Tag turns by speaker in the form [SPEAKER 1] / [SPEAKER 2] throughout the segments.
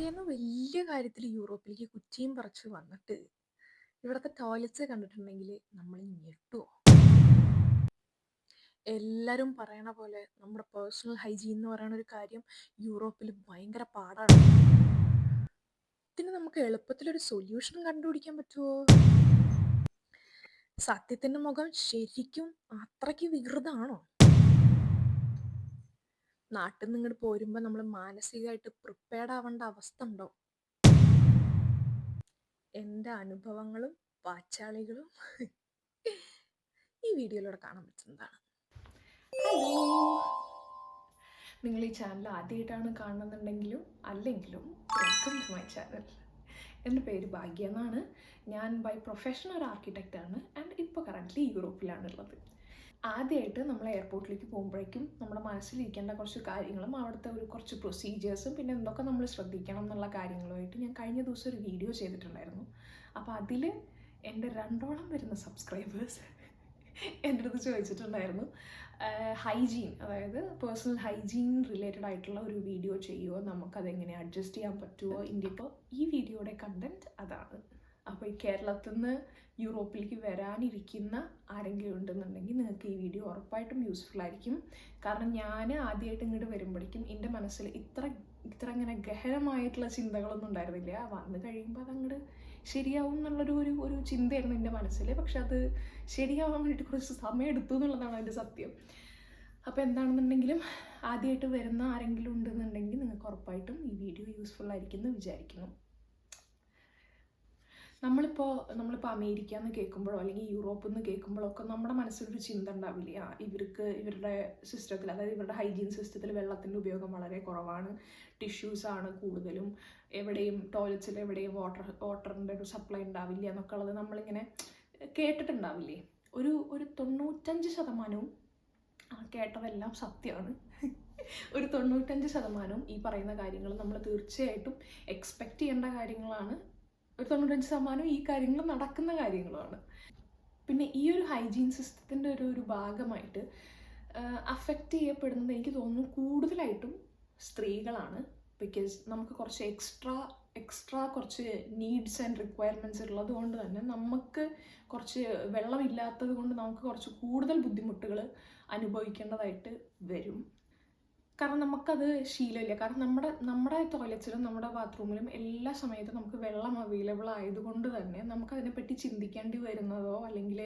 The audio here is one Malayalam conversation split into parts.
[SPEAKER 1] തലേന്ന് വലിയ കാര്യത്തിൽ യൂറോപ്പിലേക്ക് കുറ്റിയും പറിച്ച് വന്നിട്ട് ഇവിടുത്തെ ടോയ്ലറ്റ്സ് കണ്ടിട്ടുണ്ടെങ്കിൽ നമ്മൾ ഞെട്ടുവോ? എല്ലാവരും പറയണ പോലെ നമ്മുടെ പേഴ്സണൽ ഹൈജീൻ എന്ന് പറയുന്ന ഒരു കാര്യം യൂറോപ്പിൽ ഭയങ്കര പാടാണ്. ഇതിന് നമുക്ക് എളുപ്പത്തിലൊരു സൊല്യൂഷൻ കണ്ടുപിടിക്കാൻ പറ്റുമോ? സത്യത്തിന്റെ മുഖം ശരിക്കും അത്രയ്ക്ക് വികൃതമാണോ? നാട്ടിൽ നിന്ന് ഇങ്ങോട്ട് പോരുമ്പോൾ നമ്മൾ മാനസികമായിട്ട് പ്രിപ്പയർഡ് ആവേണ്ട അവസ്ഥ ഉണ്ടോ? എൻ്റെ അനുഭവങ്ങളും വാചാളികളും ഈ വീഡിയോയിലൂടെ കാണാൻ പറ്റുന്നതാണ്. ഹലോ, നിങ്ങൾ ഈ ചാനൽ ആദ്യമായിട്ടാണ് കാണുന്നുണ്ടെങ്കിലും അല്ലെങ്കിലും വെൽക്കം ടു മൈ ചാനൽ. എൻ്റെ പേര് ഭാഗ്യ എന്നാണ്. ഞാൻ ബൈ പ്രൊഫഷൻ ഒരു ആർക്കിടെക്റ്റാണ് ആൻഡ് ഇപ്പോൾ കറൻ്റ്ലി യൂറോപ്പിലാണുള്ളത്. ആദ്യമായിട്ട് നമ്മൾ എയർപോർട്ടിലേക്ക് പോകുമ്പോഴേക്കും നമ്മുടെ മനസ്സിലിരിക്കേണ്ട കുറച്ച് കാര്യങ്ങളും അവിടുത്തെ കുറച്ച് പ്രൊസീജിയേഴ്സും പിന്നെ എന്തൊക്കെ നമ്മൾ ശ്രദ്ധിക്കണം എന്നുള്ള കാര്യങ്ങളുമായിട്ട് ഞാൻ കഴിഞ്ഞ ദിവസം ഒരു വീഡിയോ ചെയ്തിട്ടുണ്ടായിരുന്നു. അപ്പോൾ അതിൽ എൻ്റെ 2ഓളം വരുന്ന സബ്സ്ക്രൈബേഴ്സ് എൻ്റെ അടുത്ത് ചോദിച്ചിട്ടുണ്ടായിരുന്നു ഹൈജീൻ, അതായത് പേഴ്സണൽ ഹൈജീൻ റിലേറ്റഡ് ആയിട്ടുള്ള ഒരു വീഡിയോ ചെയ്യുമോ, നമുക്കതെങ്ങനെ അഡ്ജസ്റ്റ് ചെയ്യാൻ പറ്റുമോ ഇന്ത്യ. ഇപ്പോൾ ഈ വീഡിയോയുടെ കണ്ടൻറ്റ് അതാണ്. അപ്പോൾ ഈ കേരളത്തിൽ നിന്ന് യൂറോപ്പിലേക്ക് വരാനിരിക്കുന്ന ആരെങ്കിലും ഉണ്ടെന്നുണ്ടെങ്കിൽ നിങ്ങൾക്ക് ഈ വീഡിയോ ഉറപ്പായിട്ടും യൂസ്ഫുൾ ആയിരിക്കും. കാരണം ഞാൻ ആദ്യമായിട്ട് ഇങ്ങോട്ട് വരുമ്പോഴേക്കും എൻ്റെ മനസ്സിൽ ഇത്ര ഇങ്ങനെ ഗഹനമായിട്ടുള്ള ചിന്തകളൊന്നും ഉണ്ടായിരുന്നില്ല. വന്നു കഴിയുമ്പോൾ അതങ്ങോട്ട് ശരിയാവും എന്നുള്ളൊരു ചിന്തയായിരുന്നു എൻ്റെ മനസ്സിൽ. പക്ഷെ അത് ശരിയാവാൻ വേണ്ടിയിട്ട് കുറച്ച് സമയം എടുത്തു എന്നുള്ളതാണ് അതിൻ്റെ സത്യം. അപ്പോൾ എന്താണെന്നുണ്ടെങ്കിലും ആദ്യമായിട്ട് വരുന്ന ആരെങ്കിലും ഉണ്ടെന്നുണ്ടെങ്കിൽ നിങ്ങൾക്ക് ഉറപ്പായിട്ടും ഈ വീഡിയോ യൂസ്ഫുൾ ആയിരിക്കും എന്ന് വിചാരിക്കുന്നു. നമ്മളിപ്പോൾ അമേരിക്ക എന്ന് കേൾക്കുമ്പോഴോ അല്ലെങ്കിൽ യൂറോപ്പ് എന്ന് കേൾക്കുമ്പോഴോ ഒക്കെ നമ്മുടെ മനസ്സിലൊരു ചിന്ത ഉണ്ടാവില്ലേ, ഇവരുടെ സിസ്റ്റത്തിൽ, അതായത് ഇവരുടെ ഹൈജീൻ സിസ്റ്റത്തിൽ വെള്ളത്തിൻ്റെ ഉപയോഗം വളരെ കുറവാണ്, ടിഷ്യൂസാണ് കൂടുതലും, എവിടെയും ടോയ്ലറ്റ്സിൽ എവിടെയും വാട്ടറിൻ്റെ ഒരു സപ്ലൈ ഉണ്ടാവില്ല എന്നൊക്കെ ഉള്ളത് നമ്മളിങ്ങനെ കേട്ടിട്ടുണ്ടാവില്ലേ. ഒരു 95% കേട്ടതെല്ലാം സത്യമാണ്. ഒരു 95% ഈ പറയുന്ന കാര്യങ്ങൾ നമ്മൾ തീർച്ചയായിട്ടും എക്സ്പെക്റ്റ് ചെയ്യേണ്ട കാര്യങ്ങളാണ്. ഒരു 95% ഈ കാര്യങ്ങൾ നടക്കുന്ന കാര്യങ്ങളുമാണ്. പിന്നെ ഈ ഒരു ഹൈജീൻ സിസ്റ്റത്തിൻ്റെ ഒരു ഭാഗമായിട്ട് അഫക്റ്റ് ചെയ്യപ്പെടുന്നത് എനിക്ക് തോന്നുന്നു കൂടുതലായിട്ടും സ്ത്രീകളാണ്. ബിക്കോസ് നമുക്ക് കുറച്ച് എക്സ്ട്രാ കുറച്ച് നീഡ്സ് ആൻഡ് റിക്വയർമെൻറ്റ്സ് ഉള്ളത് കൊണ്ട് തന്നെ നമുക്ക് കുറച്ച് വെള്ളമില്ലാത്തത് കൊണ്ട് നമുക്ക് കുറച്ച് കൂടുതൽ ബുദ്ധിമുട്ടുകൾ അനുഭവിക്കേണ്ടതായിട്ട് വരും. കാരണം നമുക്കത് ശീലമില്ല. കാരണം നമ്മുടെ ടോയ്ലറ്റ്സിലും നമ്മുടെ ബാത്റൂമിലും എല്ലാ സമയത്തും നമുക്ക് വെള്ളം അവൈലബിൾ ആയതുകൊണ്ട് തന്നെ നമുക്കതിനെപ്പറ്റി ചിന്തിക്കേണ്ടി വരുന്നതോ അല്ലെങ്കിൽ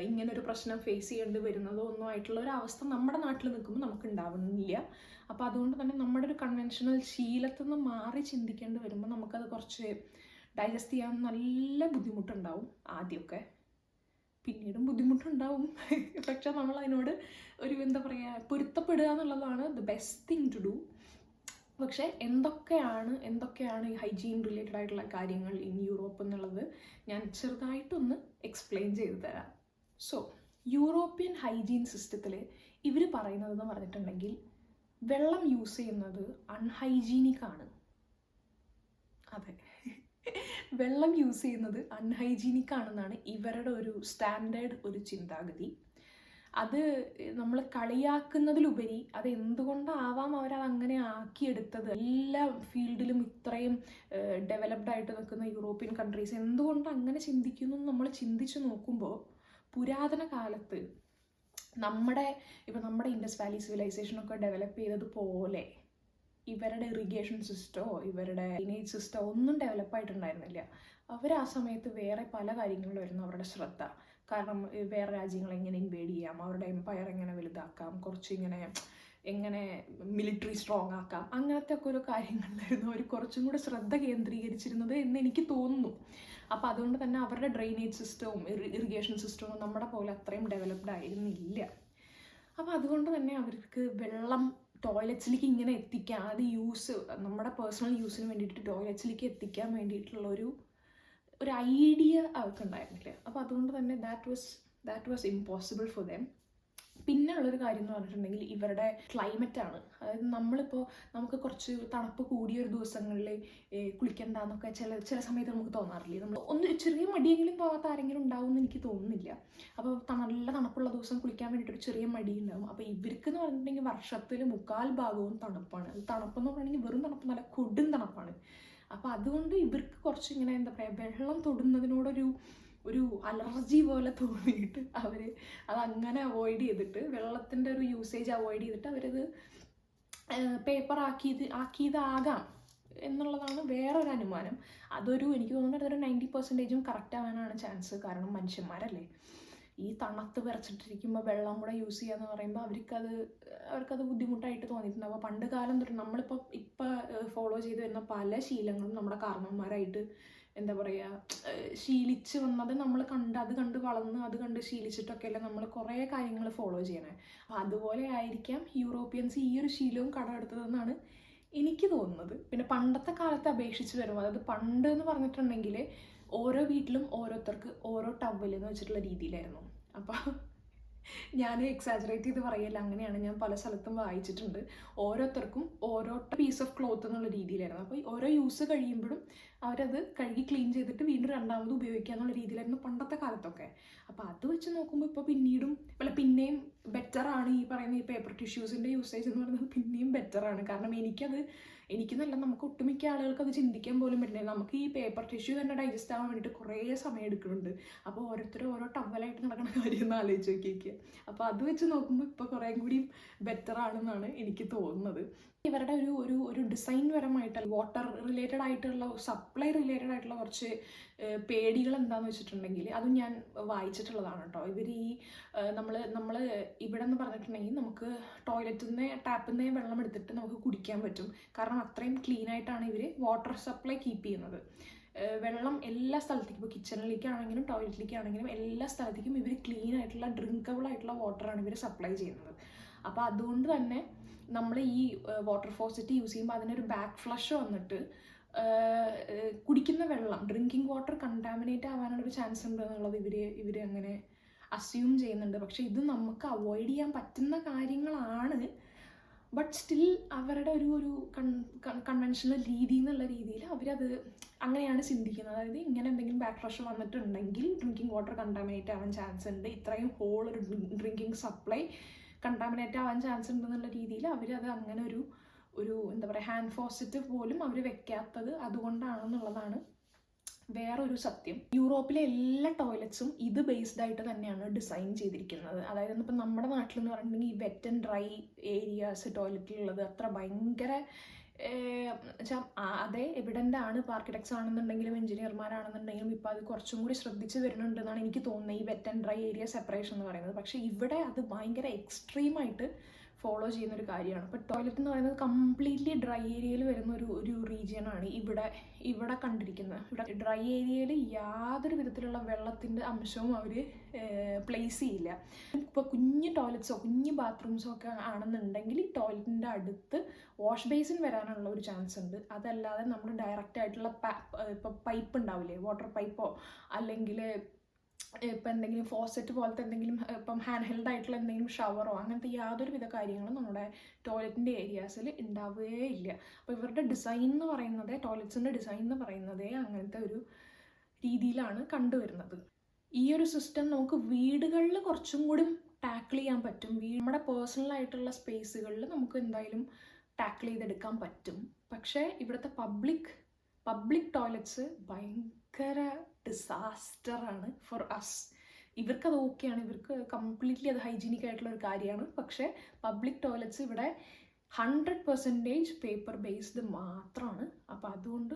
[SPEAKER 1] ഇങ്ങനൊരു പ്രശ്നം ഫേസ് ചെയ്യേണ്ടി വരുന്നതോ ഒന്നും ആയിട്ടുള്ള ഒരു അവസ്ഥ നമ്മുടെ നാട്ടിൽ നിൽക്കുമ്പോൾ നമുക്ക് ഉണ്ടാവുന്നില്ല. അപ്പോൾ അതുകൊണ്ട് തന്നെ നമ്മുടെ ഒരു കൺവെൻഷണൽ ശീലത്തിൽ നിന്ന് മാറി ചിന്തിക്കേണ്ടി വരുമ്പോൾ നമുക്കത് കുറച്ച് ഡൈജസ്റ്റ് ചെയ്യാൻ നല്ല ബുദ്ധിമുട്ടുണ്ടാവും ആദ്യമൊക്കെ. പിന്നീടും ബുദ്ധിമുട്ടുണ്ടാവും. പക്ഷെ നമ്മൾ അതിനോട് എന്താ പറയുക, പൊരുത്തപ്പെടുക എന്നുള്ളതാണ് the best thing to do. പക്ഷേ എന്തൊക്കെയാണ് ഈ ഹൈജീൻ റിലേറ്റഡ് ആയിട്ടുള്ള കാര്യങ്ങൾ ഇൻ യൂറോപ്പ് എന്നുള്ളത് ഞാൻ ചെറുതായിട്ടൊന്ന് എക്സ്പ്ലെയിൻ ചെയ്തു തരാം. സോ യൂറോപ്യൻ ഹൈജീൻ സിസ്റ്റത്തിൽ ഇവർ പറയുന്നതെന്ന് പറഞ്ഞിട്ടുണ്ടെങ്കിൽ വെള്ളം യൂസ് ചെയ്യുന്നത് അൺഹൈജീനിക് ആണ്. അതെ, വെള്ളം യൂസ് ചെയ്യുന്നത് അൺഹൈജീനിക് ആണെന്നാണ് ഇവരുടെ ഒരു സ്റ്റാൻഡേർഡ് ഒരു ചിന്താഗതി. അത് നമ്മൾ കളിയാക്കുന്നതിലുപരി അത് എന്തുകൊണ്ടാവാം അവരത് അങ്ങനെ ആക്കിയെടുത്തത്. എല്ലാ ഫീൽഡിലും ഇത്രയും ഡെവലപ്ഡ് ആയിട്ട് നിൽക്കുന്ന യൂറോപ്യൻ കൺട്രീസ് എന്തുകൊണ്ട് അങ്ങനെ ചിന്തിക്കുന്നു നമ്മൾ ചിന്തിച്ചു നോക്കുമ്പോൾ, പുരാതന കാലത്ത് നമ്മുടെ ഇൻഡസ് വാലി സിവിലൈസേഷനൊക്കെ ഡെവലപ്പ് ചെയ്തതുപോലെ ഇവരുടെ ഇറിഗേഷൻ സിസ്റ്റമോ ഇവരുടെ ഡ്രെയിനേജ് സിസ്റ്റമോ ഒന്നും ഡെവലപ്പായിട്ടുണ്ടായിരുന്നില്ല. അവർ ആ സമയത്ത് വേറെ പല കാര്യങ്ങളിലായിരുന്നു അവരുടെ ശ്രദ്ധ. കാരണം വേറെ രാജ്യങ്ങളെ എങ്ങനെ ഇൻവേഡ് ചെയ്യാം, അവരുടെ എംപയർ എങ്ങനെ വലുതാക്കാം, എങ്ങനെ മിലിറ്ററി സ്ട്രോങ് ആക്കാം, അങ്ങനത്തെ ഒക്കെ ഒരു കാര്യങ്ങളിലായിരുന്നു അവർ കുറച്ചും കൂടെ ശ്രദ്ധ കേന്ദ്രീകരിച്ചിരുന്നത് എന്ന് എനിക്ക് തോന്നുന്നു. അപ്പോൾ അതുകൊണ്ട് തന്നെ അവരുടെ ഡ്രെയിനേജ് സിസ്റ്റവും ഇറിഗേഷൻ സിസ്റ്റവും നമ്മുടെ പോലെ അത്രയും ഡെവലപ്ഡ് ആയിരുന്നില്ല. അപ്പോൾ അതുകൊണ്ട് തന്നെ അവർക്ക് വെള്ളം ടോയ്ലറ്റ്സിലേക്ക് ഇങ്ങനെ എത്തിക്കാൻ, അത് നമ്മുടെ പേഴ്സണൽ യൂസിന് വേണ്ടിയിട്ട് ടോയ്ലറ്റ്സിലേക്ക് എത്തിക്കാൻ വേണ്ടിയിട്ടുള്ള ഒരു ഐഡിയ അവർക്ക് ഉണ്ടായിരുന്നില്ല. അപ്പോൾ അതുകൊണ്ട് തന്നെ that was impossible for them. പിന്നെ ഉള്ളൊരു കാര്യം എന്ന് പറഞ്ഞിട്ടുണ്ടെങ്കിൽ ഇവരുടെ ക്ലൈമറ്റാണ്. അതായത് നമുക്ക് കുറച്ച് തണുപ്പ് കൂടിയ ഒരു ദിവസങ്ങളിൽ കുളിക്കണ്ടെന്നൊക്കെ ചില സമയത്ത് നമുക്ക് തോന്നാറില്ലേ. നമ്മൾ ചെറിയ മടിയെങ്കിലും തോന്നാത്ത ആരെങ്കിലും ഉണ്ടാവും എന്ന് എനിക്ക് തോന്നുന്നില്ല. അപ്പോൾ നല്ല തണുപ്പുള്ള ദിവസം കുളിക്കാൻ വേണ്ടിയിട്ട് ഒരു ചെറിയ മടി ഉണ്ടാവും. അപ്പോൾ ഇവർക്ക് എന്ന് പറഞ്ഞിട്ടുണ്ടെങ്കിൽ വർഷത്തിൽ 3/4 ഭാഗവും തണുപ്പാണ്. അത് തണുപ്പെന്ന് പറഞ്ഞിട്ടുണ്ടെങ്കിൽ വെറും തണുപ്പ്, നല്ല കൊടും തണുപ്പാണ്. അപ്പോൾ അതുകൊണ്ട് ഇവർക്ക് കുറച്ച് ഇങ്ങനെ എന്താ പറയുക, വെള്ളം തൊടുന്നതിനോടൊരു അലർജി പോലെ തോന്നിയിട്ട് അവർ അതങ്ങനെ അവോയ്ഡ് ചെയ്തിട്ട്, വെള്ളത്തിൻ്റെ ഒരു യൂസേജ് അവോയ്ഡ് ചെയ്തിട്ട് അവരത് പേപ്പർ ആക്കിയതാകാം എന്നുള്ളതാണ് വേറൊരു അനുമാനം. എനിക്ക് തോന്നുന്നത് അതൊരു 90% കറക്റ്റ് ആവാനാണ് ചാൻസ്. കാരണം മനുഷ്യന്മാരല്ലേ, ഈ തണുത്ത് വിറച്ചിട്ടിരിക്കുമ്പോൾ വെള്ളം കൂടെ യൂസ് ചെയ്യാന്ന് പറയുമ്പോൾ അവർക്കത് ബുദ്ധിമുട്ടായിട്ട് തോന്നിയിട്ടുണ്ട്. അപ്പോൾ പണ്ട് കാലം തൊട്ട് നമ്മളിപ്പോൾ ഫോളോ ചെയ്ത് വരുന്ന പല ശീലങ്ങളും നമ്മുടെ കാരണന്മാരായിട്ട് എന്താ പറയുക ശീലിച്ച് വന്നത്, നമ്മൾ അത് കണ്ട് വളർന്ന് അത് കണ്ട് ശീലിച്ചിട്ടൊക്കെയല്ലേ നമ്മൾ കുറേ കാര്യങ്ങൾ ഫോളോ ചെയ്യണേ. അപ്പോൾ അതുപോലെ ആയിരിക്കാം യൂറോപ്യൻസ് ഈ ഒരു ശീലവും കടമെടുത്തതെന്നാണ് എനിക്ക് തോന്നുന്നത്. പിന്നെ പണ്ടത്തെ കാലത്തെ അപേക്ഷിച്ച് വരുമ്പോൾ, അതായത് പണ്ട് എന്ന് പറഞ്ഞിട്ടുണ്ടെങ്കിൽ ഓരോ വീട്ടിലും ഓരോരുത്തർക്ക് ഓരോ ടവലെന്ന് വെച്ചിട്ടുള്ള രീതിയിലായിരുന്നു. അപ്പോൾ ഞാൻ എക്സാജറേറ്റ് ചെയ്ത് പറയല്ല, അങ്ങനെയാണ് ഞാൻ പല സ്ഥലത്തും വായിച്ചിട്ടുണ്ട്. ഓരോരുത്തർക്കും ഓരോ പീസ് ഓഫ് ക്ലോത്ത് എന്നുള്ള രീതിയിലായിരുന്നു. അപ്പോൾ ഓരോ യൂസ് കഴിയുമ്പോഴും അവരത് കഴുകി ക്ലീൻ ചെയ്തിട്ട് വീണ്ടും രണ്ടാമത് ഉപയോഗിക്കുക എന്നുള്ള രീതിയിലായിരുന്നു പണ്ടത്തെ കാലത്തൊക്കെ. അപ്പോൾ അത് വെച്ച് നോക്കുമ്പോൾ ഇപ്പോൾ പിന്നെയും ബെറ്ററാണ് ഈ പറയുന്ന ഈ പേപ്പർ ടിഷ്യൂസിൻ്റെ യൂസേജ് എന്ന് പറയുന്നത് പിന്നെയും ബെറ്ററാണ്. കാരണം എനിക്കെന്നല്ല, നമുക്ക് ഒട്ടുമിക്ക ആളുകൾക്ക് അത് ചിന്തിക്കാൻ പോലും പറ്റില്ല. നമുക്ക് ഈ പേപ്പർ ടിഷ്യൂ തന്നെ ഡൈജസ്റ്റ് ആവാൻ വേണ്ടിയിട്ട് കുറേ സമയം എടുക്കുന്നുണ്ട്. അപ്പോൾ ഓരോരുത്തരും ഓരോ ടവലായിട്ട് നടക്കുന്ന കാര്യം ഒന്ന് ആലോചിച്ച് നോക്കിയിരിക്കുക. അപ്പോൾ അത് വെച്ച് നോക്കുമ്പോൾ ഇപ്പോൾ കുറേ കൂടി ബെറ്ററാണെന്നാണ് എനിക്ക് തോന്നുന്നത്. ഇവരുടെ ഒരു ഡിസൈൻ പരമായിട്ട് വാട്ടർ റിലേറ്റഡ് ആയിട്ടുള്ള സപ്ലൈ റിലേറ്റഡ് ആയിട്ടുള്ള കുറച്ച് പേടികൾ എന്താണെന്ന് വെച്ചിട്ടുണ്ടെങ്കിൽ അതും ഞാൻ വായിച്ചിട്ടുള്ളതാണ് കേട്ടോ. ഇവർ നമ്മൾ ഇവിടെ എന്ന് പറഞ്ഞിട്ടുണ്ടെങ്കിൽ നമുക്ക് ടോയ്ലറ്റിൽ നിന്ന് ടാപ്പിൽ നിന്ന് വെള്ളം എടുത്തിട്ട് നമുക്ക് കുടിക്കാൻ പറ്റും. കാരണം അത്രയും ക്ലീൻ ആയിട്ടാണ് ഇവർ വാട്ടർ സപ്ലൈ കീപ്പ് ചെയ്യുന്നത്. വെള്ളം എല്ലാ സ്ഥലത്തേക്കും, ഇപ്പോൾ കിച്ചണിലേക്കാണെങ്കിലും ടോയ്ലറ്റിലേക്കാണെങ്കിലും എല്ലാ സ്ഥലത്തേക്കും ഇവർ ക്ലീൻ ആയിട്ടുള്ള ഡ്രിങ്കബിൾ ആയിട്ടുള്ള വാട്ടറാണ് ഇവർ സപ്ലൈ ചെയ്യുന്നത്. അപ്പോൾ അതുകൊണ്ട് തന്നെ നമ്മൾ ഈ വാട്ടർ ഫോസറ്റ് യൂസ് ചെയ്യുമ്പോൾ അതിനൊരു ബാക്ക് ഫ്ലഷ് വന്നിട്ട് കുടിക്കുന്ന വെള്ളം, ഡ്രിങ്കിങ് വാട്ടർ കണ്ടാമിനേറ്റ് ആവാനുള്ളൊരു ചാൻസ് ഉണ്ട് എന്നുള്ളത് ഇവർ അങ്ങനെ അസ്യൂം ചെയ്യുന്നുണ്ട്. പക്ഷെ ഇത് നമുക്ക് അവോയ്ഡ് ചെയ്യാൻ പറ്റുന്ന കാര്യങ്ങളാണ്. ബട്ട് സ്റ്റിൽ അവരുടെ ഒരു കൺവെൻഷണൽ രീതി എന്നുള്ള രീതിയിൽ അവരത് അങ്ങനെയാണ് ചിന്തിക്കുന്നത്. അതായത് ഇങ്ങനെ എന്തെങ്കിലും ബാക്ക് ഫ്ലഷ് വന്നിട്ടുണ്ടെങ്കിൽ ഡ്രിങ്കിങ് വാട്ടർ കണ്ടാമിനേറ്റ് ആവാൻ ചാൻസ് ഉണ്ട്, ഇത്രയും ഹോൾ ഒരു ഡ്രിങ്കിങ് സപ്ലൈ കണ്ടാമിനേറ്റ് ആവാൻ ചാൻസ് ഉണ്ടെന്നുള്ള രീതിയിൽ അവരത് അങ്ങനെ ഒരു എന്താ പറയുക ഹാൻഡ് ഫോസറ്റ് പോലും അവർ വെക്കാത്തത് അതുകൊണ്ടാണെന്നുള്ളതാണ് വേറൊരു സത്യം. യൂറോപ്പിലെ എല്ലാ ടോയ്ലറ്റ്സും ഇത് ബേസ്ഡ് ആയിട്ട് തന്നെയാണ് ഡിസൈൻ ചെയ്തിരിക്കുന്നത്. അതായത് ഇപ്പം നമ്മുടെ നാട്ടിലെന്ന് പറഞ്ഞിട്ടുണ്ടെങ്കിൽ ഈ വെറ്റ് ആൻഡ് ഡ്രൈ ഏരിയാസ് ടോയ്ലറ്റിലുള്ളത് അത്ര ഭയങ്കര അതേ എവിഡൻ്റ് ആണ്. ഇപ്പോൾ ആർക്കിടെക്ട്സ് ആണെന്നുണ്ടെങ്കിലും എഞ്ചിനീയർമാരാണെന്നുണ്ടെങ്കിലും ഇപ്പോൾ അത് കുറച്ചും കൂടി ശ്രദ്ധിച്ച് വരുന്നുണ്ടെന്നാണ് എനിക്ക് തോന്നുന്നത്, ഈ wet and dry area separation എന്ന് പറയുന്നത്. പക്ഷേ ഇവിടെ അത് ഭയങ്കര എക്സ്ട്രീമായിട്ട് ഫോളോ ചെയ്യുന്ന ഒരു കാര്യമാണ്. ഇപ്പോൾ ടോയ്ലറ്റ് എന്ന് പറയുന്നത് കംപ്ലീറ്റ്ലി ഡ്രൈ ഏരിയയിൽ വരുന്ന ഒരു റീജിയനാണ് ഇവിടെ കണ്ടിരിക്കുന്നത്. ഇവിടെ ഡ്രൈ ഏരിയയിൽ യാതൊരു വിധത്തിലുള്ള വെള്ളത്തിൻ്റെ അംശവും അവർ പ്ലേസ് ചെയ്യില്ല. ഇപ്പോൾ കുഞ്ഞ് ടോയ്ലറ്റ്സോ കുഞ്ഞ് ബാത്റൂംസോ ഒക്കെ ആണെന്നുണ്ടെങ്കിൽ ഈ ടോയ്ലറ്റിൻ്റെ അടുത്ത് വാഷ് ബേസിൻ വരാനുള്ള ഒരു ചാൻസ് ഉണ്ട്. അതല്ലാതെ നമ്മൾ ഡയറക്റ്റ് ആയിട്ടുള്ള ഇപ്പോൾ പൈപ്പ് ഉണ്ടാവില്ലേ, വാട്ടർ പൈപ്പോ അല്ലെങ്കിൽ ഇപ്പം എന്തെങ്കിലും ഫോസറ്റ് പോലത്തെ എന്തെങ്കിലും ഇപ്പം ഹാൻഡ് ഹെൽഡ് ആയിട്ടുള്ള എന്തെങ്കിലും ഷവറോ അങ്ങനത്തെ യാതൊരു വിധ കാര്യങ്ങളും നമ്മുടെ ടോയ്ലറ്റിൻ്റെ ഏരിയാസിൽ ഉണ്ടാവുകയില്ല. അപ്പോൾ ഇവരുടെ ഡിസൈൻ എന്ന് പറയുന്നത്, ടോയ്ലറ്റ്സിൻ്റെ ഡിസൈൻ എന്ന് പറയുന്നതേ അങ്ങനത്തെ ഒരു രീതിയിലാണ് കണ്ടുവരുന്നത്. ഈ ഒരു സിസ്റ്റം നമുക്ക് വീടുകളിൽ കുറച്ചും കൂടി ടാക്കിൾ ചെയ്യാൻ പറ്റും. നമ്മുടെ പേഴ്സണലായിട്ടുള്ള സ്പേസുകളിൽ നമുക്ക് എന്തായാലും ടാക്കിൾ ചെയ്തെടുക്കാൻ പറ്റും. പക്ഷേ ഇവിടുത്തെ പബ്ലിക് ടോയ്ലറ്റ്സ് ഭയങ്കര ഡിസാസ്റ്ററാണ് ഫോർ അസ്. ഇവർക്കത് ഓക്കെയാണ്, ഇവർക്ക് കംപ്ലീറ്റ്ലി അത് ഹൈജീനിക് ആയിട്ടുള്ള ഒരു കാര്യമാണ്. പക്ഷേ പബ്ലിക് ടോയ്ലറ്റ്സ് ഇവിടെ 100% പേപ്പർ ബേസ്ഡ് മാത്രമാണ്. അപ്പോൾ അതുകൊണ്ട്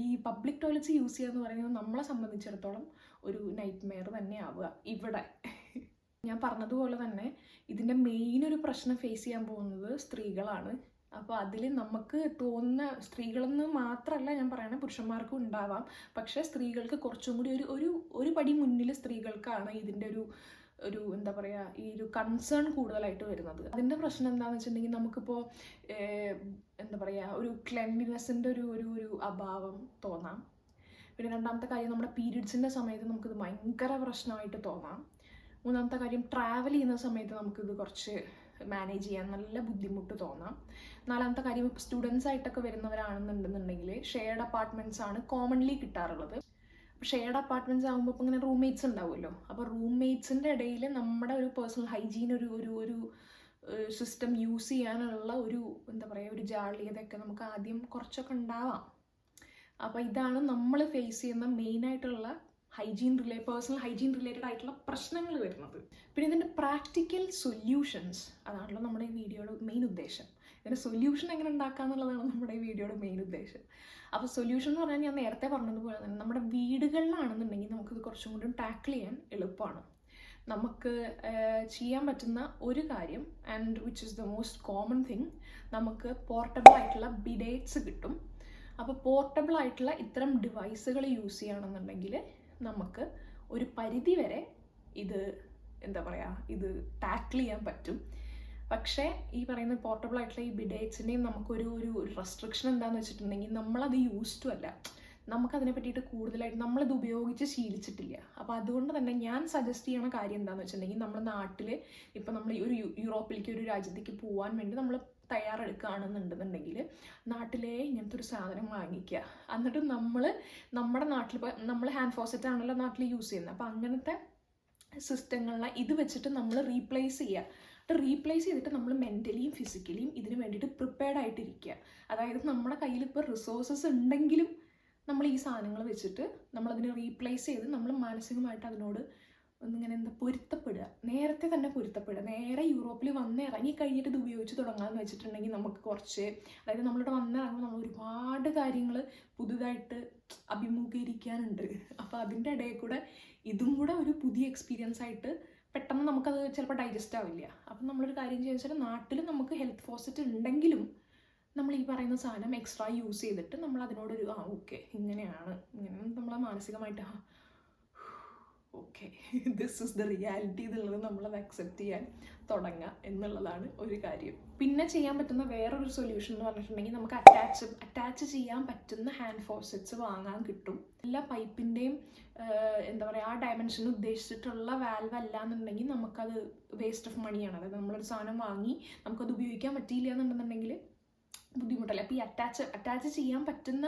[SPEAKER 1] ഈ പബ്ലിക് ടോയ്ലറ്റ്സ് യൂസ് ചെയ്യുക എന്ന് പറയുന്നത് നമ്മളെ സംബന്ധിച്ചിടത്തോളം ഒരു നൈറ്റ് മെയർ തന്നെ ആവുക ഇവിടെ. ഞാൻ പറഞ്ഞതുപോലെ തന്നെ ഇതിൻ്റെ മെയിൻ ഒരു പ്രശ്നം ഫേസ് ചെയ്യാൻ പോകുന്നത് സ്ത്രീകളാണ്. അപ്പോൾ അതിൽ നമുക്ക് തോന്നുന്ന, സ്ത്രീകളെന്ന് മാത്രമല്ല ഞാൻ പറയണേ, പുരുഷന്മാർക്കും ഉണ്ടാവാം. പക്ഷേ സ്ത്രീകൾക്ക് കുറച്ചും കൂടി ഒരു പടി മുന്നിൽ സ്ത്രീകൾക്കാണ് ഇതിൻ്റെ ഒരു എന്താ പറയുക ഈ ഒരു കൺസേൺ കൂടുതലായിട്ട് വരുന്നത്. അതിൻ്റെ പ്രശ്നം എന്താണെന്ന് വെച്ചിട്ടുണ്ടെങ്കിൽ നമുക്കിപ്പോൾ എന്താ പറയുക ഒരു ക്ലെൻലിനെസ്സിൻ്റെ ഒരു അഭാവം തോന്നാം. പിന്നെ രണ്ടാമത്തെ കാര്യം, നമ്മുടെ പീരിയഡ്സിൻ്റെ സമയത്ത് നമുക്കിത് ഭയങ്കര പ്രശ്നമായിട്ട് തോന്നാം. മൂന്നാമത്തെ കാര്യം, ട്രാവൽ ചെയ്യുന്ന സമയത്ത് നമുക്കിത് കുറച്ച് മാനേജ് ചെയ്യാൻ നല്ല ബുദ്ധിമുട്ട് തോന്നാം. നാലാമത്തെ കാര്യം, ഇപ്പോൾ സ്റ്റുഡൻസ് ആയിട്ടൊക്കെ വരുന്നവരാണെന്നുണ്ടെന്നുണ്ടെങ്കിൽ ഷെയർഡ് അപ്പാർട്ട്മെൻറ്റ്സ് ആണ് കോമൺലി കിട്ടാറുള്ളത്. അപ്പോൾ ഷെയർഡ് അപ്പാർട്ട്മെൻറ്റ്സ് ആകുമ്പോൾ ഇപ്പോൾ ഇങ്ങനെ റൂംമേറ്റ്സ് ഉണ്ടാവുമല്ലോ. അപ്പോൾ റൂംമേറ്റ്സിൻ്റെ ഇടയിൽ നമ്മുടെ ഒരു പേഴ്സണൽ ഹൈജീൻ ഒരു സിസ്റ്റം യൂസ് ചെയ്യാനുള്ള എന്താ പറയുക ഒരു ജാള്യതയൊക്കെ നമുക്ക് ആദ്യം കുറച്ചൊക്കെ ഉണ്ടാവാം. അപ്പോൾ ഇതാണ് നമ്മൾ ഫേസ് ചെയ്യുന്ന മെയിനായിട്ടുള്ള പേഴ്സണൽ ഹൈജീൻ റിലേറ്റഡ് ആയിട്ടുള്ള പ്രശ്നങ്ങൾ വരുന്നത്. പിന്നെ ഇതിൻ്റെ പ്രാക്ടിക്കൽ സൊല്യൂഷൻസ്, അതാണല്ലോ നമ്മുടെ ഈ വീഡിയോയുടെ മെയിൻ ഉദ്ദേശം. ഇതിൻ്റെ സൊല്യൂഷൻ എങ്ങനെ ഉണ്ടാക്കുക എന്നുള്ളതാണ് നമ്മുടെ ഈ വീഡിയോയുടെ മെയിൻ ഉദ്ദേശം. അപ്പോൾ സൊല്യൂഷൻ എന്ന് പറഞ്ഞാൽ ഞാൻ നേരത്തെ പറഞ്ഞതുപോലെ തന്നെ നമ്മുടെ വീടുകളിലാണെന്നുണ്ടെങ്കിൽ നമുക്കിത് കുറച്ചും കൂടി ടാക്കിൾ ചെയ്യാൻ എളുപ്പമാണ്. നമുക്ക് ചെയ്യാൻ പറ്റുന്ന ഒരു കാര്യം, and which is the most common thing, നമുക്ക് പോർട്ടബിൾ ആയിട്ടുള്ള ബിഡേറ്റ്സ് കിട്ടും. അപ്പോൾ പോർട്ടബിൾ ആയിട്ടുള്ള ഇത്തരം ഡിവൈസുകൾ യൂസ് ചെയ്യുകയാണെന്നുണ്ടെങ്കിൽ നമുക്ക് ഒരു പരിധി വരെ ഇത് ഇത് ടാക്കിൾ ചെയ്യാൻ പറ്റും. പക്ഷേ ഈ പറയുന്ന പോർട്ടബിൾ ആയിട്ടുള്ള ഈ ബിഡേറ്റ്സിൻ്റെയും നമുക്കൊരു റെസ്ട്രിക്ഷൻ എന്താണെന്ന് വെച്ചിട്ടുണ്ടെങ്കിൽ നമ്മളത് യൂസ്ഡ് അല്ല, നമുക്കതിനെ പറ്റിയിട്ട് കൂടുതലായിട്ട് നമ്മളിത് ഉപയോഗിച്ച് ശീലിച്ചിട്ടില്ല. അപ്പോൾ അതുകൊണ്ട് തന്നെ ഞാൻ സജസ്റ്റ് ചെയ്യുന്ന കാര്യം എന്താണെന്ന് വെച്ചിട്ടുണ്ടെങ്കിൽ, നമ്മുടെ നാട്ടിൽ ഇപ്പോൾ നമ്മൾ ഒരു യൂറോപ്പിലേക്ക് ഒരു രാജ്യത്തേക്ക് പോകാൻ വേണ്ടി നമ്മൾ തയ്യാറെടുക്കുകയാണെന്നുണ്ടെന്നുണ്ടെങ്കിൽ നാട്ടിലെ ഇങ്ങനത്തെ ഒരു സാധനം വാങ്ങിക്കുക. എന്നിട്ട് നമ്മുടെ നാട്ടിൽ നമ്മൾ ഹാൻഡ് ഫോസറ്റ് ആണല്ലോ നാട്ടിൽ യൂസ് ചെയ്യുന്നത്. അപ്പോൾ അങ്ങനത്തെ സിസ്റ്റങ്ങളിലെ ഇത് വെച്ചിട്ട് നമ്മൾ റീപ്ലേസ് ചെയ്തിട്ട് നമ്മൾ മെൻ്റലിയും ഫിസിക്കലിയും ഇതിന് വേണ്ടിയിട്ട് പ്രിപ്പയർഡ് ആയിട്ടിരിക്കുക. അതായത് നമ്മുടെ കയ്യിൽ ഇപ്പോൾ റിസോഴ്സസ് ഉണ്ടെങ്കിലും നമ്മൾ ഈ സാധനങ്ങൾ വെച്ചിട്ട് നമ്മളതിനെ റീപ്ലേസ് ചെയ്ത് നമ്മൾ മാനസികമായിട്ട് അതിനോട് ഒന്നിങ്ങനെ പൊരുത്തപ്പെടുക, നേരത്തെ തന്നെ പൊരുത്തപ്പെടുക. നേരെ യൂറോപ്പിൽ വന്നിറങ്ങി കഴിഞ്ഞിട്ട് ഇത് ഉപയോഗിച്ച് തുടങ്ങാമെന്ന് വെച്ചിട്ടുണ്ടെങ്കിൽ നമുക്ക് കുറച്ച്, അതായത് നമ്മളിവിടെ വന്നിറങ്ങുമ്പോൾ നമ്മൾ ഒരുപാട് കാര്യങ്ങൾ പുതുതായിട്ട് അഭിമുഖീകരിക്കാനുണ്ട്. അപ്പോൾ അതിൻ്റെ ഇടയിൽ കൂടെ ഇതും കൂടെ ഒരു പുതിയ എക്സ്പീരിയൻസ് ആയിട്ട് പെട്ടെന്ന് നമുക്കത് ചിലപ്പോൾ ഡൈജസ്റ്റ് ആവില്ല. അപ്പം നമ്മളൊരു കാര്യം ചെയ്യുക വെച്ചാൽ, നാട്ടിൽ നമുക്ക് ഹെൽത്ത് ഫോസറ്റ് ഉണ്ടെങ്കിലും നമ്മൾ ഈ പറയുന്ന സാധനം എക്സ്ട്രാ യൂസ് ചെയ്തിട്ട് നമ്മൾ അതിനോടൊരു ഓക്കെ ഇങ്ങനെ നമ്മൾ മാനസികമായിട്ട് okay this is the reality എന്നുള്ളത് നമ്മളത് അക്സെപ്റ്റ് ചെയ്യാൻ തുടങ്ങുക എന്നുള്ളതാണ് ഒരു കാര്യം. പിന്നെ ചെയ്യാൻ പറ്റുന്ന വേറൊരു സൊല്യൂഷൻ എന്ന് പറഞ്ഞിട്ടുണ്ടെങ്കിൽ, നമുക്ക് അറ്റാച്ച് ചെയ്യാൻ പറ്റുന്ന ഹാൻഡ് ഫോസറ്റ്സ് വാങ്ങാൻ കിട്ടും. എല്ലാ പൈപ്പിൻ്റെയും ആ ഡയമെൻഷന് ഉദ്ദേശിച്ചിട്ടുള്ള വാൽവ് അല്ല എന്നുണ്ടെങ്കിൽ നമുക്കത് വേസ്റ്റ് ഓഫ് മണിയാണ്. അതായത് നമ്മളൊരു സാധനം വാങ്ങി നമുക്കത് ഉപയോഗിക്കാൻ പറ്റിയില്ല എന്നുണ്ടെന്നുണ്ടെങ്കിൽ ബുദ്ധിമുട്ടല്ല. അപ്പോൾ ഈ അറ്റാച്ച് ചെയ്യാൻ പറ്റുന്ന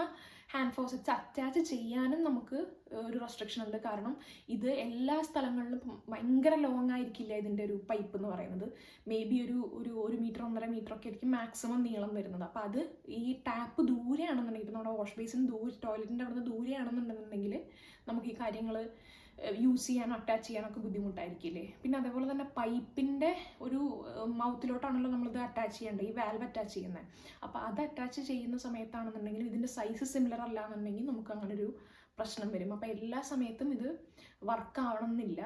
[SPEAKER 1] ഹാൻഡ് ഫോസറ്റ്സ് അറ്റാച്ച് ചെയ്യാനും നമുക്ക് ഒരു റെസ്ട്രിക്ഷൻ ഉണ്ട്. കാരണം ഇത് എല്ലാ സ്ഥലങ്ങളിലും ഭയങ്കര ലോങ് ആയിരിക്കില്ല ഇതിൻ്റെ ഒരു പൈപ്പ് എന്ന് പറയുന്നത്. മേ ബി ഒരു മീറ്റർ 1.5 മീറ്റർ ഒക്കെ ആയിരിക്കും മാക്സിമം നീളം വരുന്നത്. അപ്പോൾ അത് ഈ ടാപ്പ് ദൂരെയാണെന്നുണ്ടെങ്കിൽ, ഇപ്പോൾ നമ്മുടെ വാഷ് ബേസിന് ടോയ്ലറ്റിൻ്റെ അവിടെ നിന്ന് ദൂരെയാണെന്നുണ്ടെന്നുണ്ടെങ്കിൽ നമുക്ക് ഈ കാര്യങ്ങൾ യൂസ് ചെയ്യാനോ അറ്റാച്ച് ചെയ്യാനൊക്കെ ബുദ്ധിമുട്ടായിരിക്കില്ലേ. പിന്നെ അതേപോലെ തന്നെ പൈപ്പിൻ്റെ ഒരു മൗത്തിലോട്ടാണല്ലോ നമ്മളിത് അറ്റാച്ച് ചെയ്യേണ്ടത്, ഈ വാൽവ് അറ്റാച്ച് ചെയ്യുന്നത്. അപ്പോൾ അത് അറ്റാച്ച് ചെയ്യുന്ന സമയത്താണെന്നുണ്ടെങ്കിൽ ഇതിൻ്റെ സൈസ് സിമിലർ അല്ല എന്നുണ്ടെങ്കിൽ നമുക്ക് അങ്ങനെ ഒരു പ്രശ്നം വരും. അപ്പോൾ എല്ലാ സമയത്തും ഇത് വർക്ക് ആവണം എന്നില്ല.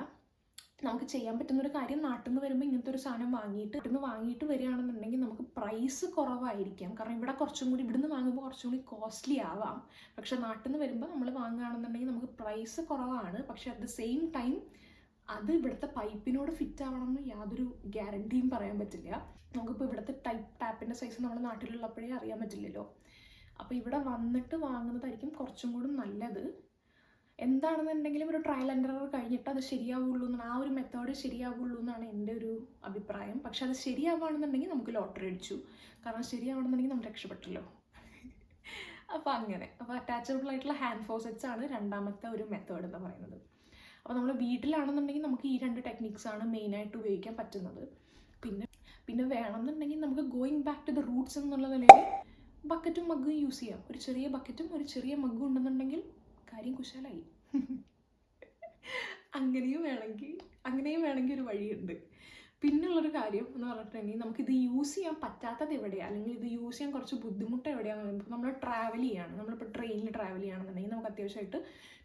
[SPEAKER 1] നമുക്ക് ചെയ്യാൻ പറ്റുന്നൊരു കാര്യം, നാട്ടിൽ നിന്ന് വരുമ്പോൾ ഇങ്ങനത്തെ ഒരു സാധനം വാങ്ങിയിട്ട് വരികയാണെന്നുണ്ടെങ്കിൽ നമുക്ക് പ്രൈസ് കുറവായിരിക്കാം. കാരണം ഇവിടുന്ന് വാങ്ങുമ്പോൾ കുറച്ചും കൂടി കോസ്റ്റ്ലി ആവാം. പക്ഷെ നാട്ടിൽ നിന്ന് വരുമ്പോൾ നമ്മൾ വാങ്ങുകയാണെന്നുണ്ടെങ്കിൽ നമുക്ക് പ്രൈസ് കുറവാണ്. പക്ഷെ അറ്റ് ദ സെയിം ടൈം അത് ഇവിടുത്തെ പൈപ്പിനോട് ഫിറ്റ് ആവണം എന്ന് യാതൊരു ഗ്യാരണ്ടിയും പറയാൻ പറ്റില്ല. നമുക്കിപ്പോൾ ഇവിടുത്തെ ടാപ്പിൻ്റെ സൈസ് നമ്മുടെ നാട്ടിലുള്ളപ്പോഴേ അറിയാൻ പറ്റില്ലല്ലോ. അപ്പോൾ ഇവിടെ വന്നിട്ട് വാങ്ങുന്നതായിരിക്കും കുറച്ചും കൂടി നല്ലത്. എന്താണെന്നുണ്ടെങ്കിലും ഒരു ട്രയൽ ആൻഡ് എറർ കഴിഞ്ഞിട്ട് അത് ശരിയാവുള്ളൂ എന്നാണ്, ആ ഒരു മെത്തേഡ് ശരിയാവുള്ളൂ എന്നാണ് എൻ്റെ ഒരു അഭിപ്രായം. പക്ഷെ അത് ശരിയാവുകയാണെന്നുണ്ടെങ്കിൽ നമുക്ക് ലോട്ടറി അടിച്ചു. കാരണം ശരിയാവണമെന്നുണ്ടെങ്കിൽ നമ്മൾ രക്ഷപ്പെട്ടല്ലോ. അപ്പോൾ അപ്പോൾ അറ്റാച്ചബിൾ ആയിട്ടുള്ള ഹാൻഡ് ഫോസറ്റ്സ് ആണ് രണ്ടാമത്തെ ഒരു മെത്തേഡ് എന്ന് പറയുന്നത്. അപ്പോൾ നമ്മൾ വീട്ടിലാണെന്നുണ്ടെങ്കിൽ നമുക്ക് ഈ 2 ടെക്നിക്സാണ് മെയിനായിട്ട് ഉപയോഗിക്കാൻ പറ്റുന്നത്. പിന്നെ വേണമെന്നുണ്ടെങ്കിൽ നമുക്ക് going back to the roots എന്നുള്ള നിലയിൽ ബക്കറ്റും മഗ്ഗും യൂസ് ചെയ്യാം. ഒരു ചെറിയ ബക്കറ്റും ഒരു ചെറിയ മഗ്ഗും ഉണ്ടെന്നുണ്ടെങ്കിൽ കാര്യം കുശാലായി. അങ്ങനെയും വേണമെങ്കിൽ ഒരു വഴിയുണ്ട്. പിന്നുള്ളൊരു കാര്യം എന്ന് പറഞ്ഞിട്ടുണ്ടെങ്കിൽ, നമുക്കിത് യൂസ് ചെയ്യാൻ പറ്റാത്തത് എവിടെയാണ്, അല്ലെങ്കിൽ ഇത് യൂസ് ചെയ്യാൻ കുറച്ച് ബുദ്ധിമുട്ട് എവിടെയാണെന്ന് പറയുമ്പോൾ, നമ്മൾ ട്രാവൽ ചെയ്യാണ്, നമ്മളിപ്പോൾ ട്രെയിനിൽ ട്രാവൽ ചെയ്യുകയാണെന്നുണ്ടെങ്കിൽ നമുക്ക് അത്യാവശ്യമായിട്ട്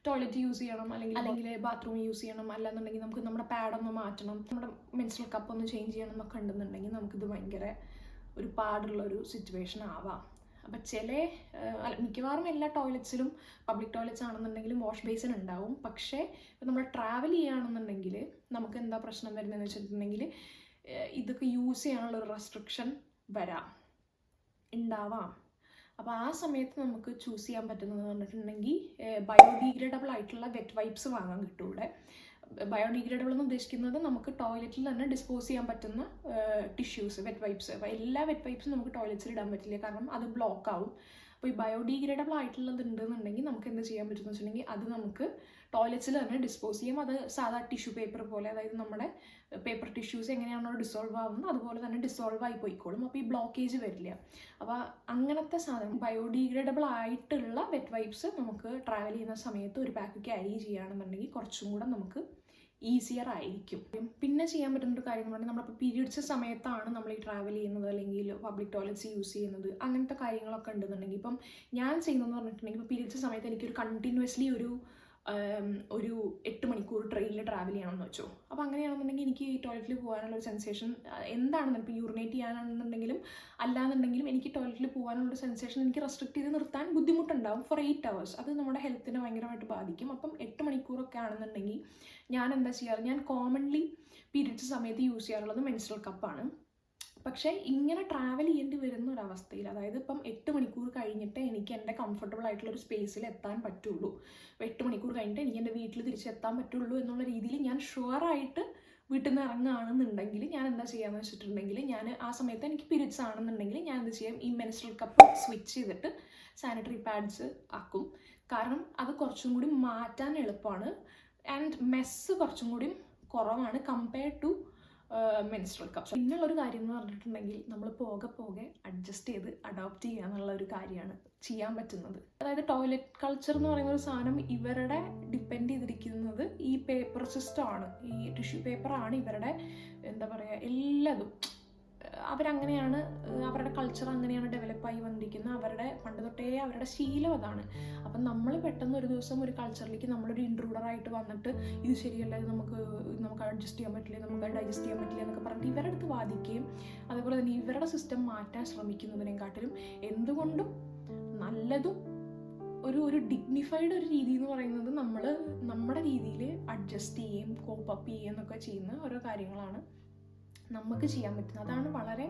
[SPEAKER 1] ടോയ്ലറ്റ് യൂസ് ചെയ്യണം, അല്ലെങ്കിൽ ബാത്റൂം യൂസ് ചെയ്യണം, അല്ലാന്നുണ്ടെങ്കിൽ നമുക്ക് നമ്മുടെ പാഡൊന്ന് മാറ്റണം, നമ്മുടെ മെൻസ്ട്രൽ കപ്പ് ഒന്ന് ചേഞ്ച് ചെയ്യണം എന്നൊക്കെ ഉണ്ടെന്നുണ്ടെങ്കിൽ നമുക്കിത് ഭയങ്കര ഒരു പാടുള്ളൊരു സിറ്റുവേഷൻ ആവാം. അപ്പം മിക്കവാറും എല്ലാ ടോയ്ലറ്റ്സിലും, പബ്ലിക് ടോയ്ലറ്റ്സ് ആണെന്നുണ്ടെങ്കിലും വാഷ് ബേസിൻ ഉണ്ടാവും. പക്ഷേ ഇപ്പം നമ്മൾ ട്രാവൽ ചെയ്യുകയാണെന്നുണ്ടെങ്കിൽ നമുക്ക് എന്താ പ്രശ്നം വരുന്നതെന്ന് വെച്ചിട്ടുണ്ടെങ്കിൽ, ഇതൊക്കെ യൂസ് ചെയ്യാനുള്ളൊരു റെസ്ട്രിക്ഷൻ ഉണ്ടാവാം. അപ്പോൾ ആ സമയത്ത് നമുക്ക് ചൂസ് ചെയ്യാൻ പറ്റുന്നതെന്ന് പറഞ്ഞിട്ടുണ്ടെങ്കിൽ, ബയോഡിഗ്രേഡബിൾ ആയിട്ടുള്ള വെറ്റ് വൈപ്സ് വാങ്ങാൻ കിട്ടും ഇവിടെ. ബയോഡിഗ്രേഡബിൾ എന്ന് ഉദ്ദേശിക്കുന്നത് നമുക്ക് ടോയ്ലറ്റിൽ തന്നെ ഡിസ്പോസ് ചെയ്യാൻ പറ്റുന്ന ടിഷ്യൂസ്, വെറ്റ് വൈപ്സ്. അപ്പോൾ എല്ലാ വെറ്റ് വൈപ്സും നമുക്ക് ടോയ്ലറ്റ്സിൽ ഇടാൻ പറ്റില്ല, കാരണം അത് ബ്ലോക്ക് ആവും. അപ്പോൾ ഈ ബയോഡിഗ്രേഡബിൾ ആയിട്ടുള്ളത് ഉണ്ടെന്നുണ്ടെങ്കിൽ നമുക്ക് എന്ത് ചെയ്യാൻ പറ്റുമെന്ന് വെച്ചിട്ടുണ്ടെങ്കിൽ, അത് നമുക്ക് ടോയ്ലറ്റ്സിൽ തന്നെ ഡിസ്പോസ് ചെയ്യും. അത് സാധാ ടിഷ്യൂ പേപ്പർ പോലെ, അതായത് നമ്മുടെ പേപ്പർ ടിഷ്യൂസ് എങ്ങനെയാണോ ഡിസോൾവ് ആവുന്നത് അതുപോലെ തന്നെ ഡിസോൾവ് ആയി പോയിക്കോളും. അപ്പോൾ ഈ ബ്ലോക്കേജ് വരില്ല. അപ്പോൾ അങ്ങനത്തെ സാധനം ബയോഡിഗ്രേഡബിൾ ആയിട്ടുള്ള വെറ്റ് വൈപ്സ് നമുക്ക് ട്രാവൽ ചെയ്യുന്ന സമയത്ത് ഒരു പാക്ക് ക്യാരി ചെയ്യുകയാണെന്നുണ്ടെങ്കിൽ കുറച്ചും കൂടെ നമുക്ക് ഈസിയർ ആയിരിക്കും. പിന്നെ ചെയ്യാൻ പറ്റുന്ന ഒരു കാര്യം എന്ന് പറഞ്ഞാൽ നമ്മളിപ്പോൾ പീരിയഡ്സ് സമയത്താണ് നമ്മൾ ഈ ട്രാവൽ ചെയ്യുന്നത് അല്ലെങ്കിൽ പബ്ലിക് ടോയ്ലറ്റ്സ് യൂസ് ചെയ്യുന്നത്, അങ്ങനത്തെ കാര്യങ്ങളൊക്കെ ഉണ്ടെന്നുണ്ടെങ്കിൽ, ഇപ്പം ഞാൻ ചെയ്യുന്നതെന്ന് പറഞ്ഞിട്ടുണ്ടെങ്കിൽ ഇപ്പോൾ പീരിയഡ്സ് സമയത്ത് എനിക്കൊരു കണ്ടിന്യൂസ്ലി ഒരു 8 മണിക്കൂർ ട്രെയിനിൽ ട്രാവൽ ചെയ്യണമെന്ന് വെച്ചോ. അപ്പോൾ അങ്ങനെയാണെന്നുണ്ടെങ്കിൽ എനിക്ക് ഈ ടോയ്ലറ്റിൽ പോകാനുള്ള ഒരു സെൻസേഷൻ എന്താണെന്ന്, ഇപ്പോൾ യൂറിനേറ്റ് ചെയ്യാനാണെന്നുണ്ടെങ്കിലും അല്ലാന്നുണ്ടെങ്കിലും എനിക്ക് ടോയ്ലറ്റിൽ പോകാനുള്ളൊരു സെൻസേഷൻ എനിക്ക് റെസ്ട്രിക്റ്റ് ചെയ്ത് നിർത്താൻ ബുദ്ധിമുട്ടുണ്ടാകും ഫോർ 8 hours. അത് നമ്മുടെ ഹെൽത്തിനെ ഭയങ്കരമായിട്ട് ബാധിക്കും. അപ്പം 8 മണിക്കൂറൊക്കെ ആണെന്നുണ്ടെങ്കിൽ ഞാൻ എന്താ ചെയ്യാറ്, ഞാൻ കോമൺലി പീരിയഡ്സ് സമയത്ത് യൂസ് ചെയ്യാറുള്ളത് മെൻസ്ട്രൽ കപ്പാണ്. പക്ഷേ ഇങ്ങനെ ട്രാവൽ ചെയ്യേണ്ടി വരുന്ന ഒരവസ്ഥയിൽ, അതായത് ഇപ്പം 8 മണിക്കൂർ കഴിഞ്ഞിട്ട് എനിക്ക് എൻ്റെ കംഫർട്ടബിൾ ആയിട്ടുള്ള ഒരു സ്പേസിൽ എത്താൻ പറ്റുള്ളൂ, 8 മണിക്കൂർ കഴിഞ്ഞിട്ട് എനിക്ക് എൻ്റെ വീട്ടിൽ തിരിച്ചെത്താൻ പറ്റുള്ളൂ എന്നുള്ള രീതിയിൽ ഞാൻ ഷുവറായിട്ട് വീട്ടിൽ നിന്ന് ഇറങ്ങുകയാണെന്നുണ്ടെങ്കിൽ ഞാൻ എന്താ ചെയ്യാന്ന് വെച്ചിട്ടുണ്ടെങ്കിൽ, ഞാൻ ആ സമയത്ത് എനിക്ക് പീരിയഡ്സ് ആണെന്നുണ്ടെങ്കിൽ ഞാൻ എന്ത് ചെയ്യും, ഈ മെൻസ്ട്രൽ കപ്പ് സ്വിച്ച് ചെയ്തിട്ട് സാനിറ്ററി പാഡ്സ് ആക്കും. കാരണം അത് കുറച്ചും കൂടി മാറ്റാൻ എളുപ്പമാണ് ആൻഡ് മെസ്സ് കുറച്ചും കൂടി കുറവാണ് കമ്പയർഡ് ടു മെൻസ്ട്രൽ കപ്പ്. പിന്നുള്ളൊരു കാര്യം എന്ന് പറഞ്ഞിട്ടുണ്ടെങ്കിൽ നമ്മൾ പോകെ അഡ്ജസ്റ്റ് ചെയ്ത് അഡോപ്റ്റ് ചെയ്യുക എന്നുള്ള ഒരു കാര്യമാണ് ചെയ്യാൻ പറ്റുന്നത്. അതായത് ടോയ്ലറ്റ് കൾച്ചർ എന്ന് പറയുന്ന ഒരു സാധനം ഇവരുടെ ഡിപ്പെൻഡ് ചെയ്തിരിക്കുന്നത് ഈ പേപ്പർ സിസ്റ്റമാണ്, ഈ ടിഷ്യൂ പേപ്പറാണ് ഇവരുടെ എന്താ പറയുക എല്ലാതും. അവരങ്ങനെയാണ്, അവരുടെ കൾച്ചർ അങ്ങനെയാണ് ഡെവലപ്പായി വന്നിരിക്കുന്നത്. അവരുടെ പണ്ട് തൊട്ടേ അവരുടെ ശീലം അതാണ്. അപ്പം നമ്മൾ പെട്ടെന്ന് ഒരു ദിവസം ഒരു കൾച്ചറിലേക്ക് നമ്മളൊരു ഇൻട്രൂഡറായിട്ട് വന്നിട്ട് ഇത് ശരിയല്ല, ഇത് നമുക്ക് അഡ്ജസ്റ്റ് ചെയ്യാൻ പറ്റില്ല, നമുക്ക് ഡൈജസ്റ്റ് ചെയ്യാൻ പറ്റില്ല എന്നൊക്കെ പറഞ്ഞിട്ട് ഇവരുടെ അടുത്ത് വാദിക്കുകയും അതുപോലെ തന്നെ ഇവരുടെ സിസ്റ്റം മാറ്റാൻ ശ്രമിക്കുന്നതിനെക്കാട്ടിലും എന്തുകൊണ്ടും നല്ലതും ഒരു ഡിഗ്നിഫൈഡ് ഒരു രീതി എന്ന് പറയുന്നത് നമ്മൾ നമ്മുടെ രീതിയിൽ അഡ്ജസ്റ്റ് ചെയ്യുകയും കോപ്പ് അപ്പ് ചെയ്യുകയും എന്നൊക്കെ ചെയ്യുന്ന ഓരോ കാര്യങ്ങളാണ് നമുക്ക് ചെയ്യാൻ പറ്റുന്നത്. അതാണ് വളരെ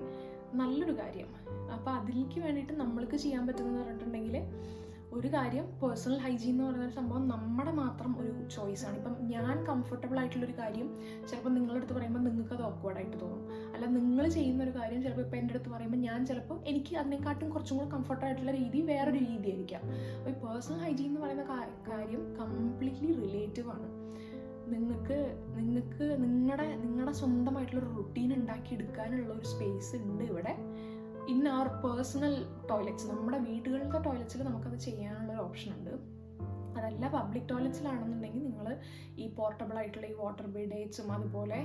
[SPEAKER 1] നല്ലൊരു കാര്യം. അപ്പോൾ അതിലേക്ക് വേണ്ടിയിട്ട് നമ്മൾക്ക് ചെയ്യാൻ പറ്റുന്നതെന്ന് പറഞ്ഞിട്ടുണ്ടെങ്കിൽ, ഒരു കാര്യം പേഴ്സണൽ ഹൈജീൻ എന്ന് പറയുന്നൊരു സംഭവം നമ്മുടെ മാത്രം ഒരു ചോയ്സാണ്. ഇപ്പം ഞാൻ കംഫർട്ടബിൾ ആയിട്ടുള്ളൊരു കാര്യം ചിലപ്പോൾ നിങ്ങളുടെ അടുത്ത് പറയുമ്പോൾ നിങ്ങൾക്ക് അത് ഓക്വേർഡായിട്ട് തോന്നും. അല്ല, നിങ്ങൾ ചെയ്യുന്നൊരു കാര്യം ചിലപ്പോൾ ഇപ്പോൾ എൻ്റെ അടുത്ത് പറയുമ്പോൾ ഞാൻ ചിലപ്പോൾ എനിക്ക് അതിനെക്കാട്ടും കുറച്ചും കൂടെ കംഫർട്ടായിട്ടുള്ള രീതി വേറൊരു രീതി ആയിരിക്കാം. അപ്പോൾ ഈ പേഴ്സണൽ ഹൈജീൻ എന്ന് പറയുന്ന കാര്യം കംപ്ലീറ്റ്ലി റിലേറ്റീവ് ആണ്. നിങ്ങൾക്ക് നിങ്ങളുടെ സ്വന്തമായിട്ടുള്ളൊരു റുട്ടീൻ ഉണ്ടാക്കിയെടുക്കാനുള്ള ഒരു സ്പേസ് ഉണ്ട് ഇവിടെ ഇൻ അവർ പേഴ്സണൽ ടോയ്ലറ്റ്സ്. നമ്മുടെ വീടുകളിലത്തെ ടോയ്ലറ്റ്സിൽ നമുക്കത് ചെയ്യാനുള്ളൊരു ഓപ്ഷൻ ഉണ്ട്. അതല്ല പബ്ലിക് ടോയ്ലറ്റ്സിലാണെന്നുണ്ടെങ്കിൽ നിങ്ങൾ ഈ പോർട്ടബിൾ ആയിട്ടുള്ള ഈ വാട്ടർ ബിഡേറ്റ്സും അതുപോലെ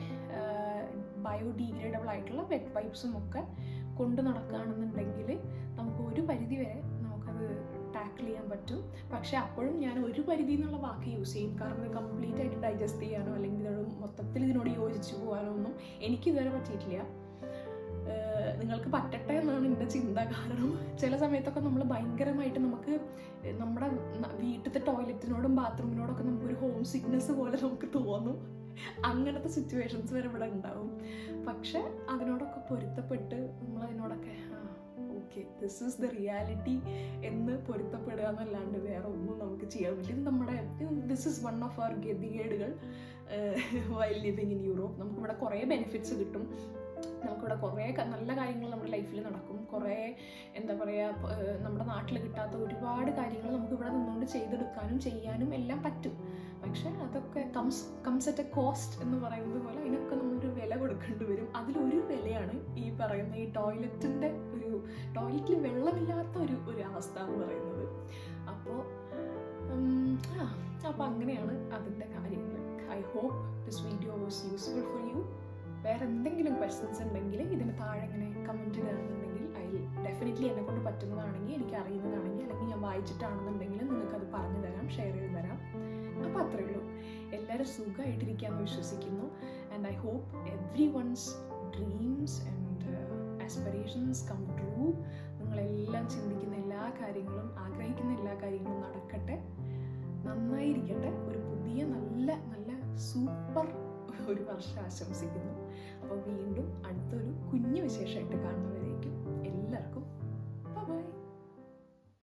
[SPEAKER 1] ബയോഡീഗ്രേഡബിൾ ആയിട്ടുള്ള വെറ്റ് വൈപ്സും ഒക്കെ കൊണ്ട് നടക്കുകയാണെന്നുണ്ടെങ്കിൽ നമുക്ക് ഒരു പരിധി വരെ നമുക്കത് ടാക്കിൾ ചെയ്യാൻ പറ്റും. പക്ഷെ അപ്പോഴും ഞാൻ ഒരു പരിധി എന്നുള്ള വാക്ക് യൂസ് ചെയ്യും. കാരണം ഇത് കംപ്ലീറ്റ് ആയിട്ട് ഡൈജസ്റ്റ് ചെയ്യാനോ അല്ലെങ്കിൽ മൊത്തത്തിൽ ഇതിനോട് യോജിച്ച് പോകാനോ ഒന്നും എനിക്കിതുവരെ പറ്റിയിട്ടില്ല. നിങ്ങൾക്ക് പറ്റട്ടെ എന്നാണ് എൻ്റെ ചിന്ത. കാരണം ചില സമയത്തൊക്കെ നമ്മൾ ഭയങ്കരമായിട്ട് നമുക്ക് നമ്മുടെ വീട്ടിലത്തെ ടോയ്ലറ്റിനോടും ബാത്റൂമിനോടൊക്കെ നമുക്കൊരു ഹോം സിക്നെസ് പോലെ നമുക്ക് തോന്നും. അങ്ങനത്തെ സിറ്റുവേഷൻസ് വരെ ഇവിടെ ഉണ്ടാവും. പക്ഷെ അതിനോടൊക്കെ പൊരുത്തപ്പെട്ട് നമ്മളതിനോടൊക്കെ okay this is the reality എന്ന് പൊരുത്തപ്പെടുക എന്നല്ലാണ്ട് വേറെ ഒന്നും നമുക്ക് ചെയ്യാൻ പറ്റില്ല. This is one of our ഗതികേടുകൾ വൈൽ ലിവിങ് ഇൻ യൂറോപ്പ്. നമുക്കിവിടെ കുറേ ബെനിഫിറ്റ്സ് കിട്ടും. നമുക്കിവിടെ കുറേ നല്ല കാര്യങ്ങൾ നമ്മുടെ ലൈഫിൽ നടക്കും. കുറേ എന്താ പറയുക, നമ്മുടെ നാട്ടിൽ കിട്ടാത്ത ഒരുപാട് കാര്യങ്ങൾ നമുക്കിവിടെ നിന്നുകൊണ്ട് ചെയ്തെടുക്കാനും ചെയ്യാനും എല്ലാം പറ്റും. പക്ഷെ അതൊക്കെ കംസ് അറ്റ് എ കോസ്റ്റ് എന്ന് പറയുന്നത് പോലെ അതിനൊക്കെ നമ്മളൊരു വില കൊടുക്കേണ്ടി വരും. അതിലൊരു വിലയാണ് ഈ പറയുന്ന ഈ ടോയ്ലറ്റിൽ വെള്ളമില്ലാത്ത ഒരു അവസ്ഥ എന്ന് പറയുന്നത്. അപ്പോൾ അങ്ങനെയാണ് അതിൻ്റെ കാര്യങ്ങൾ. I hope this video was useful for you. വേറെ എന്തെങ്കിലും ക്വസ്റ്റ്യൻസ് ഉണ്ടെങ്കിൽ ഇതിന് താഴെ ഇങ്ങനെ കമൻറ്റ് ചെയ്യുകയാണെന്നുണ്ടെങ്കിൽ ഡെഫിനറ്റ്ലി എന്നെ കൊണ്ട് പറ്റുന്നതാണെങ്കിൽ, എനിക്ക് അറിയുന്നതാണെങ്കിൽ, അല്ലെങ്കിൽ ഞാൻ വായിച്ചിട്ടാണെന്നുണ്ടെങ്കിൽ നിങ്ങൾക്കത് പറഞ്ഞു തരാം, ഷെയർ ചെയ്ത് തരാം. അപ്പോൾ അത്രയേ ഉള്ളൂ. എല്ലാവരും സുഖമായിട്ടിരിക്കാമെന്ന് വിശ്വസിക്കുന്നു. And I hope everyone's dreams and aspirations come true. നിങ്ങളെല്ലാം ചിന്തിക്കുന്ന എല്ലാ കാര്യങ്ങളും, ആഗ്രഹിക്കുന്ന എല്ലാ കാര്യങ്ങളും നടക്കട്ടെ, നന്നായിരിക്കട്ടെ. ഒരു പുതിയ നല്ല സൂപ്പർ ഒരു വർഷം ആശംസിക്കുന്നു. അപ്പോൾ വീണ്ടും അടുത്തൊരു കുഞ്ഞു വിശേഷമായിട്ട് കാണുന്നവരേക്കും